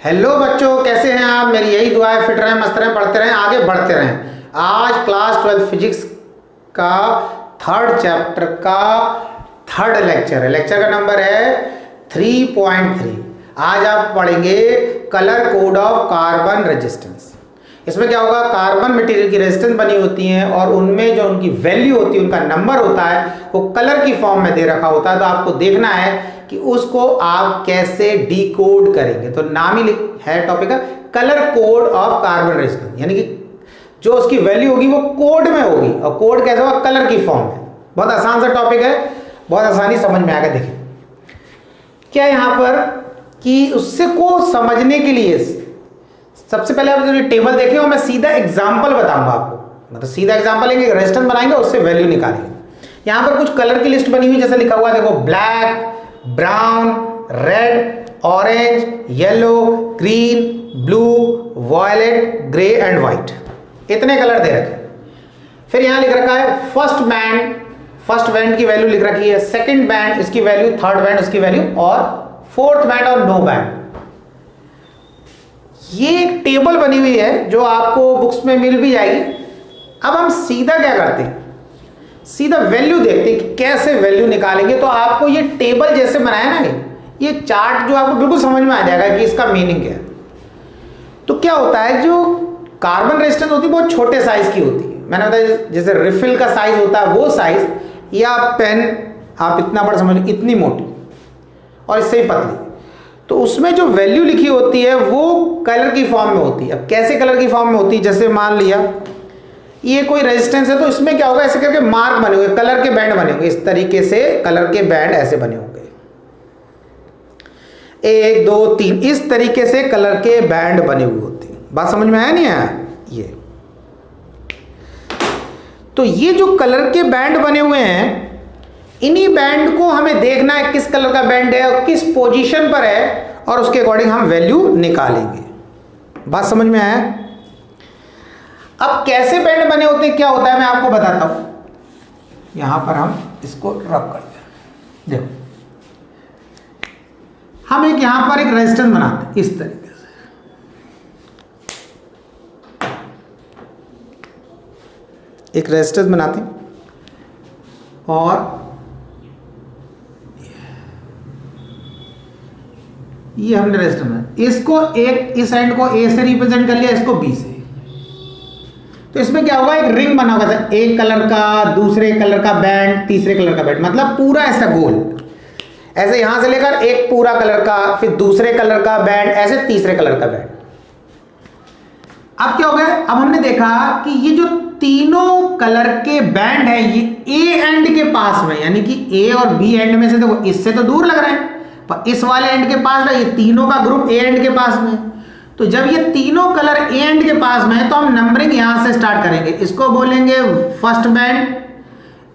Hello बच्चों, कैसे हैं आप। मेरी यही दुआ है, फिट रहें, मस्त रहें, पढ़ते रहें, आगे बढ़ते रहें। आज क्लास 12 फिजिक्स का थर्ड चैप्टर का थर्ड लेक्चर है। लेक्चर का नंबर है 3.3। आज आप पढ़ेंगे colour code of carbon resistance. इसमें क्या होगा, कार्बन मटेरियल की रेजिस्टेंस बनी होती है और उनमें जो उनकी वैल्यू होती है, उनका नंबर होता है, वो कलर की फॉर्म में दे रखा होता है। तो आपको देखना है कि उसको आप कैसे डिकोड करेंगे। तो नाम ही है टॉपिक का colour code of carbon resistance, यानी कि जो उसकी वैल्यू होगी वो कोड में होगी। और कोड कैसे होगा, कलर की फॉर्म में। बहुत आसान सा टॉपिक है, बहुत आसानी समझ में आएगा। देखिए क्या यहाँ पर कि उससे को समझने के लिए सबसे पहले आप जो टेबल देखें और मैं सीधा एग्जांपल बताऊंगा आपको। मतलब सीधा एग्जांपल लेंगे, रेजिस्टेंस बनाएंगे, उससे वैल्यू निकालेंगे। यहाँ पर कुछ कलर की लिस्ट बनी हुई, जैसे लिखा हुआ है देखो, black, brown, red, orange, yellow, green, blue, violet, grey and white. इतने कलर दे रखे। फिर यहाँ लिख रखा है फर्स्ट बैंड की वैल्यू लिख रखी है, सेकंड बैंड इसकी वैल्यू, थर्ड बैंड उसकी वैल्यू, और फोर्थ बैंड और नो बैंड। ये एक टेबल बनी हुई है जो आपको बुक्स में मिल भी जाएगी। अब हम सीधा क्या करते हैं, सीधा वैल्यू देखते हैं कि कैसे वैल्यू निकालेंगे। तो आपको ये टेबल जैसे बनाया ना, ये चार्ट जो आपको बिल्कुल समझ में आ जाएगा कि इसका मीनिंग क्या है। तो क्या होता है, जो कार्बन रेजिस्टेंस होती है बहुत छोटे साइज की होती है। मैंने बताया जैसे रिफिल का साइज होता है वो साइज, या पेन आप इतना बड़ा समझ लो, इतनी मोटी और इससे ही पतली। तो उसमें जो वैल्यू लिखी होती है वो कलर की फॉर्म में होती है। अब कैसे कलर की फॉर्म में होती है, जैसे मान लिया ये कोई रेजिस्टेंस है, तो इसमें क्या होगा, ऐसे करके मार्क बने हुए, कलर के बैंड बने होंगे। इस तरीके से कलर के बैंड ऐसे बने होंगे, 1 2 3, इस तरीके से कलर के बैंड बने हुए होते हैं। बात समझ में आया नहीं आया। ये तो ये जो कलर के बैंड बने हुए हैं, इन्हीं बैंड को हमें देखना है किस कलर का बैंड है और किस पोजीशन पर है, और उसके अकॉर्डिंग हम वैल्यू निकालेंगे। बात समझ में आया। अब कैसे बैंड बने होते हैं, क्या होता है, मैं आपको बताता हूं। यहां पर हम इसको रब करते हैं। देखो हम एक यहां पर एक रेजिस्टेंस बनाते हैं इस तरीके से, एक रेजिस्टेंस बनाते हैं और ये हमने रेजिस्टेंस बनाया। इसको एक इस एंड को ए से रिप्रेजेंट कर लिया, इसको बी से। तो इसमें क्या होगा, एक रिंग बना होगा, एक कलर का, दूसरे कलर का बैंड, तीसरे कलर का बैंड, मतलब पूरा ऐसा गोल। ऐसे यहां से लेकर एक पूरा कलर का, फिर दूसरे कलर का बैंड, ऐसे तीसरे कलर का बैंड। अब क्या हो गया, अब हमने देखा कि ये जो तीनों कलर के बैंड है, ये ए एंड के पास में, यानी कि ए और बी एंड में से देखो, इससे तो दूर लग रहे हैं, पर इस वाले एंड के पास है। ये तीनों का ग्रुप ए एंड के पास में। तो जब ये तीनों कलर ए एंड के पास में है, तो हम नंबरिंग यहां से स्टार्ट करेंगे। इसको बोलेंगे फर्स्ट बैंड,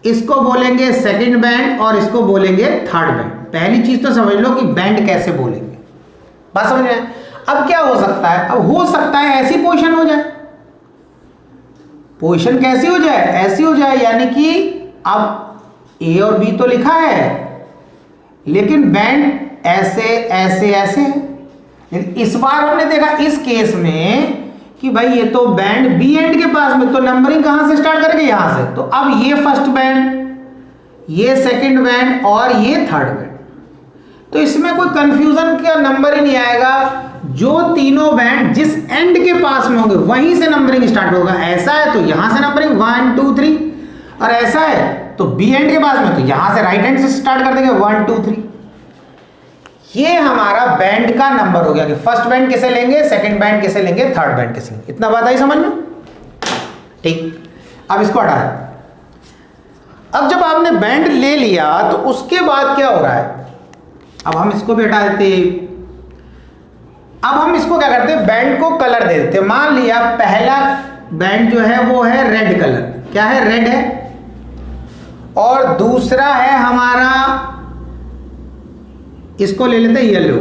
इसको बोलेंगे सेकंड बैंड, और इसको बोलेंगे थर्ड बैंड। पहली चीज तो समझ लो कि बैंड कैसे बोलेंगे। बात समझ में। अब क्या हो सकता है, अब हो सकता है ऐसी पोजीशन हो जाए। पोजीशन कैसी हो जाए, ऐसी हो जाए, यानी कि अब ए और बी तो लिखा है, लेकिन बैंड ऐसे ऐसे ऐसे। इस बार हमने देखा इस केस में कि भाई ये तो बैंड बी एंड के पास में, तो नंबरिंग कहां से स्टार्ट करेंगे, यहां से। तो अब ये फर्स्ट बैंड, ये सेकंड बैंड और ये थर्ड बैंड। तो इसमें कोई कंफ्यूजन का नंबर ही नहीं आएगा। जो तीनों बैंड जिस एंड के पास में होंगे वहीं से नंबरिंग स्टार्ट होगा। ऐसा है तो यहां से नंबरिंग 1 2 3, और ऐसा है तो बी एंड के पास में, तो यहां से राइट हैंड से स्टार्ट कर देंगे 1 2 3। ये हमारा बैंड का नंबर हो गया कि फर्स्ट बैंड कैसे लेंगे, सेकंड बैंड कैसे लेंगे, थर्ड बैंड कैसे लेंगे। इतना बात आई समझ में। ठीक, अब इसको हटा दें। अब जब आपने बैंड ले लिया तो उसके बाद क्या हो रहा है, अब हम इसको भी हटा देते। अब हम इसको क्या करते हैं, बैंड को कलर दे देते। मान लिया पहला बैंड जो है वो है रेड कलर, क्या है, रेड है, और दूसरा है हमारा, इसको ले लेते हैं येलो,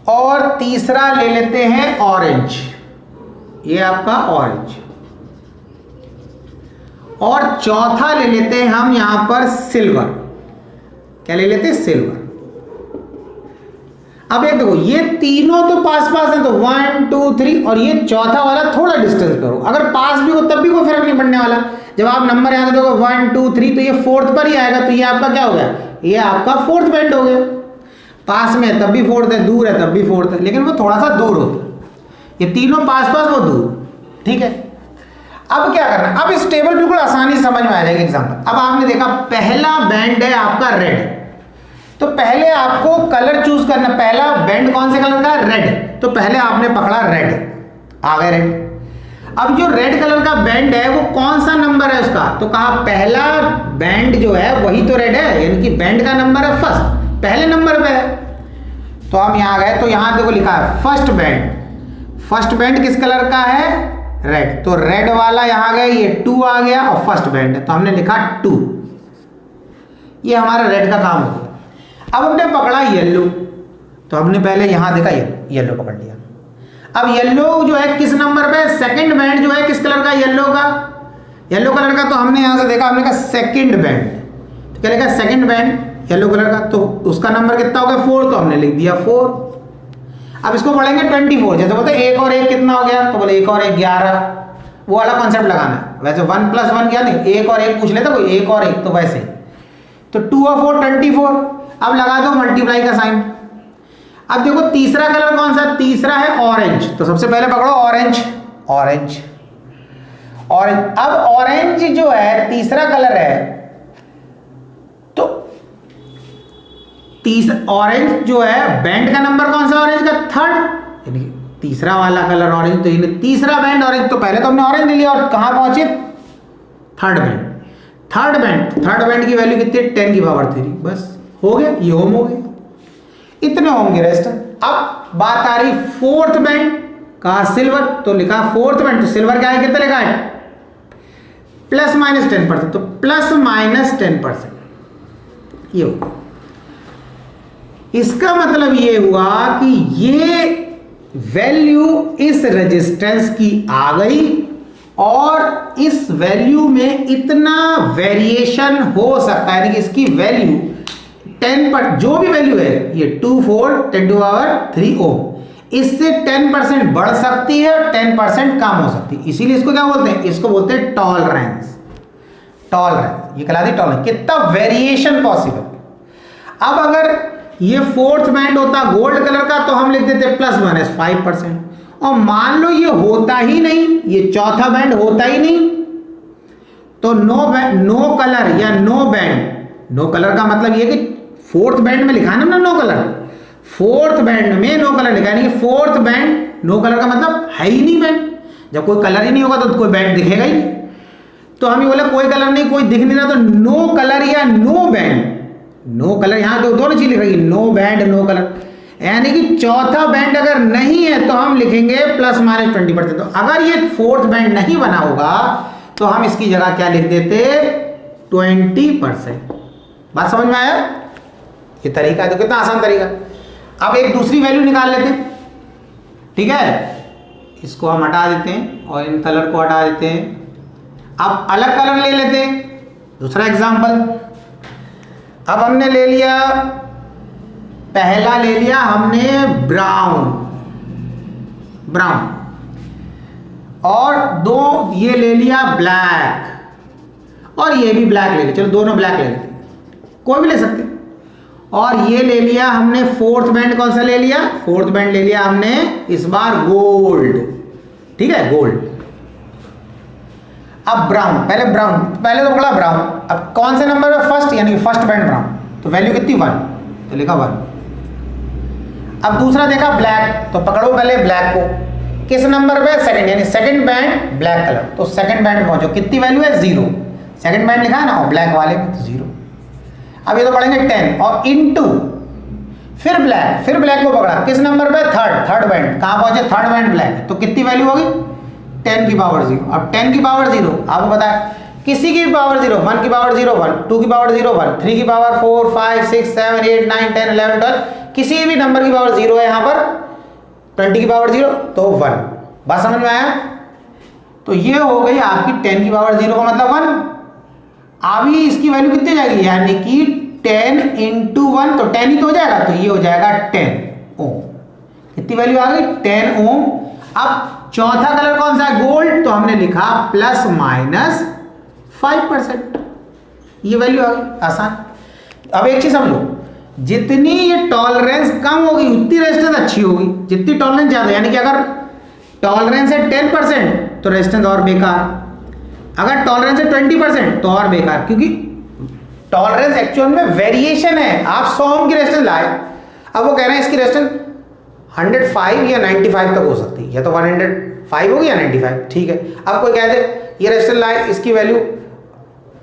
और तीसरा ले लेते हैं ऑरेंज, ये आपका ऑरेंज, और चौथा ले लेते हैं हम यहां पर सिल्वर। क्या ले लेते हैं, सिल्वर। अब एक देखो, ये तीनों तो पास पास है, तो 1 2 3, और ये चौथा वाला थोड़ा डिस्टेंस करो। अगर पास भी हो तब भी कोई फर्क नहीं पड़ने वाला। जब आप नंबर यहाँ से देखो 1 2 3, तो ये फोर्थ पर ही आएगा, तो ये आपका क्या हो गया, ये आपका फोर्थ बैंड हो गया। पास में तब भी फोर्थ है, दूर है तब भी फोर्थ है, लेकिन वो थोड़ा सा दूर होता है। ये तीनों पास पास, वो दूर, ठीक है। अब क्या करना है, अब इस टेबल बिल्कुल आसानी से समझ में आ जाएगा एग्जाम्पल। अब आपने देखा पहला बैंड है आपका रेड, तो पहले आपको कलर चूज करना, पहला बैंड कौन से कलर का, रेड, तो पहले आपने पकड़ा रेड, आ गए रेड। अब जो रेड कलर का बैंड है वो कौन सा नंबर है उसका, तो कहा पहला बैंड जो है वही तो रेड है, यानी कि बैंड का नंबर है फर्स्ट, पहले नंबर पे है। तो हम यहां गए, तो यहां देखो लिखा है फर्स्ट बैंड। फर्स्ट बैंड किस कलर का है, रेड, तो रेड वाला यहां गए, ये 2 आ गया, और फर्स्ट बैंड है तो हमने लिखा 2। ये हमारा रेड का काम हो गया। अब हमने पकड़ा येलो, तो हमने पहले यहां देखा येलो पकड़ लिया। अब येलो जो है किस नंबर पे, सेकंड बैंड जो है किस कलर का, येलो का, येलो कलर का, तो हमने यहां से देखा, हमने कहा सेकंड बैंड, तो क्या लिखा, सेकंड बैंड येलो कलर का, तो उसका नंबर कितना हो गया 4, तो हमने लिख दिया 4। अब इसको पढ़ेंगे 24, जैसे बोलते हैं 1 और 1 कितना हो गया, तो बोले 1 और 1 11, वो वाला कॉन्सेप्ट लगाना है। वैसे 1 + 1 क्या नहीं, 1 और 1 पूछ लेता कोई, 1 और 1, तो वैसे तो 2 और 4 24। अब लगा दो मल्टीप्लाई का साइन। अब देखो तीसरा कलर कौन सा, तीसरा है ऑरेंज, तो सबसे पहले पकड़ो ऑरेंज, ऑरेंज, ऑरेंज। अब ऑरेंज जो है तीसरा कलर है, तो ऑरेंज जो है बैंड का नंबर कौन सा, ऑरेंज का थर्ड, यानी तीसरा वाला कलर ऑरेंज, तो ये तीसरा बैंड ऑरेंज, तो पहले तो हमने ऑरेंज ले लिया और कहां पहुंचे, थर्ड बैंड। थर्ड बैंड की वैल्यू कितनी, 10 की पावर 3, बस हो गया, ये ओम हो गए, इतने होंगे रेस्ट। अब बात आ रही फोर्थ बैंड का, सिल्वर, तो लिखा फोर्थ बैंड, तो सिल्वर क्या है, कितना लिखा है, +-10%, तो +-10%, ये होगा। इसका मतलब ये हुआ कि ये वैल्यू इस रेजिस्टेंस की आ गई, और इस वैल्यू में इतना वेरिएशन हो सकता है, यानी कि इसकी वैल्यू 10 पर, जो भी वैल्यू है, ये 2 4 10⁻³ ओम, इससे 10% बढ़ सकती है और 10% कम हो सकती है। इसीलिए इसको क्या बोलते हैं, इसको बोलते हैं टॉलरेंस। टॉलरेंस ये कहलाती है टॉलरेंस, कितना वेरिएशन पॉसिबल। अब अगर ये फोर्थ बैंड होता गोल्ड कलर का, तो हम लिख देते +-5%, और मान लो ये होता ही नहीं, ये चौथा बैंड होता ही नहीं, तो नो कलर या नो बैंड। नो कलर का मतलब ये कि फोर्थ बैंड में लिखा है ना नो कलर, फोर्थ बैंड में नो कलर लिखा है, यानी कि फोर्थ बैंड, नो कलर का मतलब है ही नहीं बैंड। जब कोई कलर ही नहीं होगा तो कोई बैंड दिखेगा ही नहीं। तो हम ये बोले कोई कलर नहीं, कोई दिख नहीं रहा, तो नो कलर या नो बैंड, नो कलर, यहां तो दोनों चीज लिख रही है, नो बैंड नो कलर, यानी कि चौथा बैंड अगर नहीं है तो हम लिखेंगे +-20%। तो अगर ये फोर्थ बैंड नहीं बना होगा तो हम इसकी जगह क्या लिख देते, 20%। बात समझ में आया, ये तरीका है, तो कितना आसान तरीका। अब एक दूसरी वैल्यू निकाल लेते हैं, ठीक है, इसको हम हटा देते हैं और इन कलर को हटा देते हैं। अब अलग कलर ले लेते हैं, दूसरा एग्जांपल। अब हमने ले लिया, पहला ले लिया हमने ब्राउन, ब्राउन, और दो ये ले लिया ब्लैक, और ये भी ब्लैक ले लिया, चलो दोनों ब्लैक ले लेते, कोई भी ले सकते। और ये ले लिया हमने फोर्थ बैंड, कौन सा ले लिया, फोर्थ बैंड ले लिया हमने इस बार गोल्ड, ठीक है, गोल्ड। अब ब्राउन, पहले तो पकड़ा ब्राउन, अब कौन से नंबर में, फर्स्ट, यानी फर्स्ट बैंड ब्राउन, तो वैल्यू कितनी 1, तो लिखा 1। अब दूसरा देखा ब्लैक, तो पकड़ो पहले ब्लैक को, किस नंबर पे, सेकंड, यानी सेकंड बैंड ब्लैक कलर, तो सेकंड बैंड पहुंचो, कितनी वैल्यू है 0, सेकंड बैंड लिखा है ना, और ब्लैक वाले में तो 0। अब ये तो पढ़ेंगे 10 और इनटू, फिर ब्लैक को पकड़ा, किस नंबर पे, थर्ड बैंड, कहां पहुंचे, थर्ड बैंड ब्लैक, तो कितनी वैल्यू होगी 10 की पावर 0। अब 10 की पावर 0 आपको पता है, किसी की भी पावर 0, 1 की पावर 0 1, 2 की पावर 0 1, 3 की पावर 4 5 6 7 8 9 10 11 12, किसी भी नंबर की पावर 0 है यहाँ पर, 20 की पावर 0 तो 1। बात समझ में आया, तो ये हो गई आपकी 10 की पावर 0 का मतलब 1। अभी इसकी वैल्यू कितनी जाएगी, यानी कि 10 × 1, तो 10 ही तो हो जाएगा, तो ये हो जाएगा 10 ओम। कितनी वैल्यू आ गई? 10 ओम। अब चौथा कलर कौन सा है? गोल्ड, तो हमने लिखा प्लस माइनस 5%। ये वैल्यू आ गई, आसान। अब एक चीज समझो, जितनी ये टॉलरेंस कम होगी उतनी रेजिस्टेंस अच्छी होगी, जितनी टॉलरेंस ज्यादा, यानी कि अगर टॉलरेंस है 10% तो रेजिस्टेंस और बेकार, अगर टॉलरेंस है 20% तो और बेकार, क्योंकि टॉलरेंस एक्चुअल में वेरिएशन है। आप 100 ओम की रेजिस्टेंस लाए, अब वो कह रहे हैं इसकी रेजिस्टेंस 105 या 95 तक हो सकती है, या तो 105 होगी या 95, ठीक है। अब कोई कह दे ये रेजिस्टेंस लाए, इसकी वैल्यू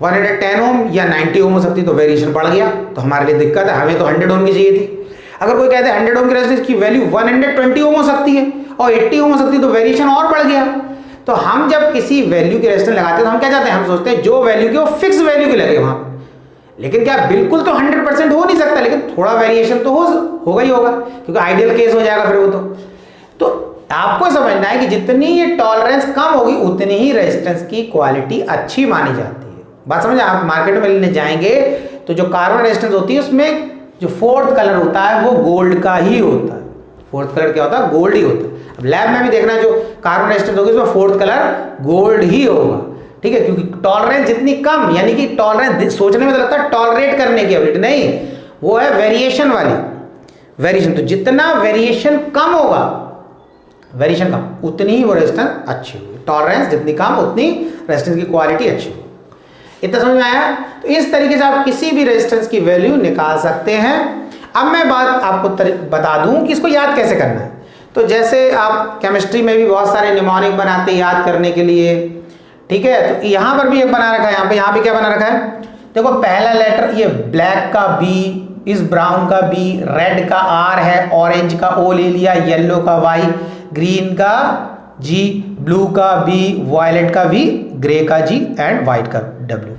110 ओम या 90 ओम हो सकती है, तो वेरिएशन बढ़ गया, तो हमारे लिए दिक्कत है, हमें तो 100 ओम की चाहिए थी। अगर कोई कहते हैं 100 ओम की रेजिस्टेंस की वैल्यू 120 ओम हो सकती है और 80 ओम हो सकती है, तो वेरिएशन और बढ़ गया। तो हम जब किसी वैल्यू की रेजिस्टेंस लगाते हैं तो हम क्या चाहते हैं? हम सोचते हैं जो वैल्यू की वो फिक्स वैल्यू की लगे वहां, लेकिन क्या बिल्कुल तो 100% हो नहीं सकता, लेकिन थोड़ा वेरिएशन तो होगा ही होगा, क्योंकि आइडियल केस हो जाएगा फिर वो तो आपको समझना है कि जितनी ये टॉलरेंस कम होगी उतनी ही रेजिस्टेंस की क्वालिटी अच्छी मानी जाती है। बात समझ? आप मार्केट में लेने जाएंगे तो जो कार्बन रेजिस्टेंस होती है उसमें जो फोर्थ कलर होता है वो गोल्ड का ही होता है। फोर्थ कलर क्या होता है? गोल्ड ही होता है। अब लैब में भी देखना, जो कार्बन रेजिस्टेंस होगी उसमें फोर्थ कलर गोल्ड ही होगा, ठीक है, क्योंकि टॉलरेंस जितनी कम, यानी कि टॉलरेंस सोचने में तो लगता है टॉलरेट करने की एबिलिटी, नहीं, वो है वेरिएशन वाली, वेरिएशन। तो जितना वेरिएशन कम होगा, वेरिएशन कम, उतनी ही वो रेजिस्टेंस अच्छी होगी। टॉलरेंस जितनी कम उतनी रेजिस्टेंस की क्वालिटी अच्छी होगी। इतना समझ में आया? तो इस तरीके से आप किसी भी रेजिस्टेंस की वैल्यू निकाल सकते हैं। अब मैं बात आपको बता दूं कि इसको याद कैसे करना है। तो जैसे आप केमिस्ट्री में भी बहुत सारे निमोनिक बनाते हैं याद करने के लिए, ठीक है, तो यहां पर भी एक बना रखा है, यहाँ पे क्या बना रखा है? देखो, पहला लेटर ये ब्लैक का बी, इस ब्राउन का बी, रेड का आर है, ऑरेंज का ओ ले लिया, येलो का वाई, ग्रीन का जी, ब्लू का बी, वायलेट का वी, ग्रे का जी एंड व्हाइट का डब्ल्यू।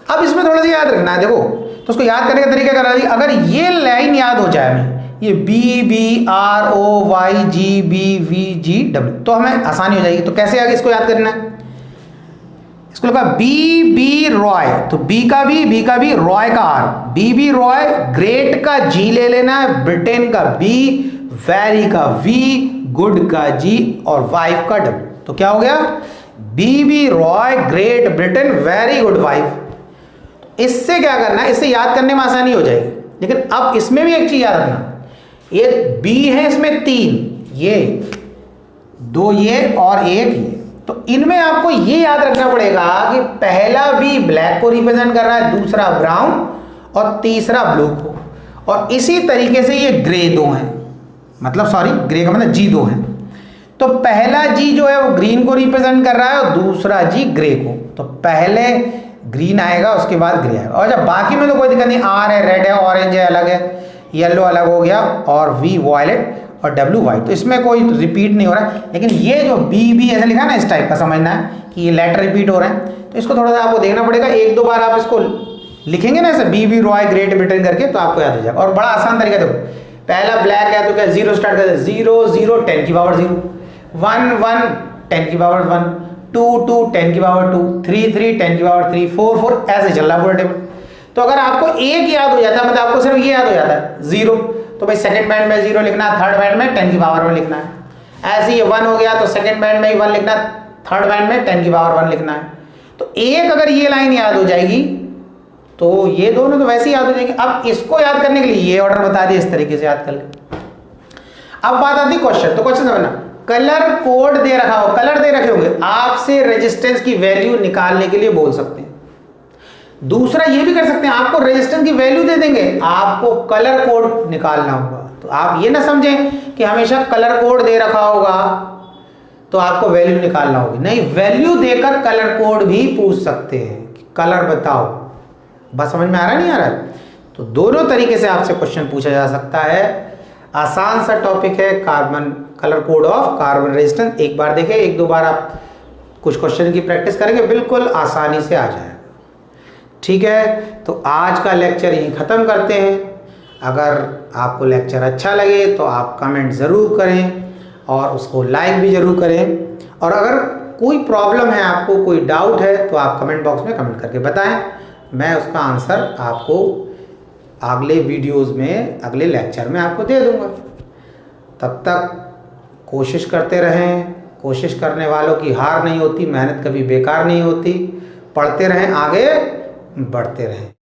अब इसमें थोड़ा सा याद रखना है, देखो, तो उसको याद करने का तरीका क्या है? अगर ये लाइन याद हो जाए हमें, ये B B R O Y G B V G W, तो हमें आसानी हो जाएगी। तो कैसे आगे इसको याद करना है? इसको लिखा बी बी रॉय, तो बी का बी, रॉय का R, B B Roy, great का जी ले लेना है, ब्रिटेन का बी, वेरी का वी, गुड का जी और वाइफ का डब्ल्यू। तो क्या हो गया? B B Roy, great Britain, very good wife. इससे क्या करना है? इससे याद करने में आसानी हो जाएगी। लेकिन अब इसमें भी एक चीज याद रखना, ये बी है, इसमें 3, ये 2 ये और 1 ये, तो इनमें आपको ये याद रखना पड़ेगा कि पहला बी ब्लैक को रिप्रेजेंट कर रहा है, दूसरा ब्राउन और तीसरा ब्लू को, और इसी तरीके से ये ग्रे 2 हैं, मतलब सॉरी ग्रे का मतलब जी 2 हैं। तो पहला जी जो है वो ग्रीन को रिप्रेजेंट कर रहा है और दूसरा जी ग्रे को, तो पहले ग्रीन आएगा उसके बाद ग्रे आएगा। और जब बाकी में तो कोई दिक्कत नहीं, आर है, रेड है, ऑरेंज है, अलग है, येलो अलग हो गया, और वी वायलेट और डब्ल्यू वाइट, तो इसमें कोई रिपीट नहीं हो रहा है। लेकिन ये जो बी बी ऐसा लिखा है ना, इस टाइप का समझना है कि ये लेटर रिपीट हो रहे हैं, तो इसको थोड़ा सा आपको देखना पड़ेगा। 1-2 बार आप इसको लिखेंगे ना ऐसे B B Roy great Britain करके, तो आपको याद हो जाएगा। और बड़ा आसान तरीका देखो, पहला ब्लैक है तो क्या 0 स्टार्ट करते हैं, 0 0 10 की पावर 0, 1 1 10 की पावर 1, 2 2 10 की पावर 2, 3 3 10 की पावर 3, 4 4, ऐसे चल रहा है पूरा टेबल। तो अगर आपको एक याद हो जाता है, मतलब आपको सिर्फ ये याद हो जाता है 0, तो भाई सेकंड बैंड में 0 लिखना है, थर्ड बैंड में 10 की पावर 1 लिखना है। ऐसे ये 1 हो गया तो सेकंड बैंड में 1 लिखना है, थर्ड बैंड में 10 की पावर 1 लिखना है। तो एक अगर ये लाइन याद हो जाएगी तो ये दोनों तो वैसे ही याद हो जाएंगे। अब इसको याद करने के लिए ये ऑर्डर बता दिया, इस तरीके से याद कर ले। अब बात आती है क्वेश्चन, तो क्वेश्चन समझना, कलर कोड दे रखा हो, कलर दे रखे होंगे, आपसे रेजिस्टेंस की वैल्यू निकालने के लिए बोल सकते हैं। दूसरा ये भी कर सकते हैं, आपको रेजिस्टेंस की वैल्यू दे देंगे, आपको कलर कोड निकालना होगा। तो आप ये ना समझें कि हमेशा कलर कोड दे रखा होगा तो आपको वैल्यू निकालना होगी, नहीं, वैल्यू देकर कलर कोड भी पूछ सकते हैं कि कलर बताओ। बस समझ में आ रहा नहीं आ रहा है? तो दोनों तरीके से आपसे क्वेश्चन पूछा जा सकता है। आसान सा टॉपिक है carbon, colour code of carbon resistance. एक बार देखें, 1-2 बार आप कुछ क्वेश्चन की प्रैक्टिस करेंगे, बिल्कुल आसानी से आ जाएगा। ठीक है, तो आज का लेक्चर यहीं ख़त्म करते हैं। अगर आपको लेक्चर अच्छा लगे तो आप कमेंट ज़रूर करें और उसको लाइक भी ज़रूर करें। और अगर कोई प्रॉब्लम है, आपको कोई डाउट है, तो आप कमेंट बॉक्स में कमेंट करके बताएं, मैं उसका आंसर आपको अगले वीडियोस में, अगले लेक्चर में आपको दे दूंगा। तब तक कोशिश करते रहें। कोशिश करने वालों की हार नहीं होती, मेहनत कभी बेकार नहीं होती। पढ़ते रहें, आगे बढ़ते रहें।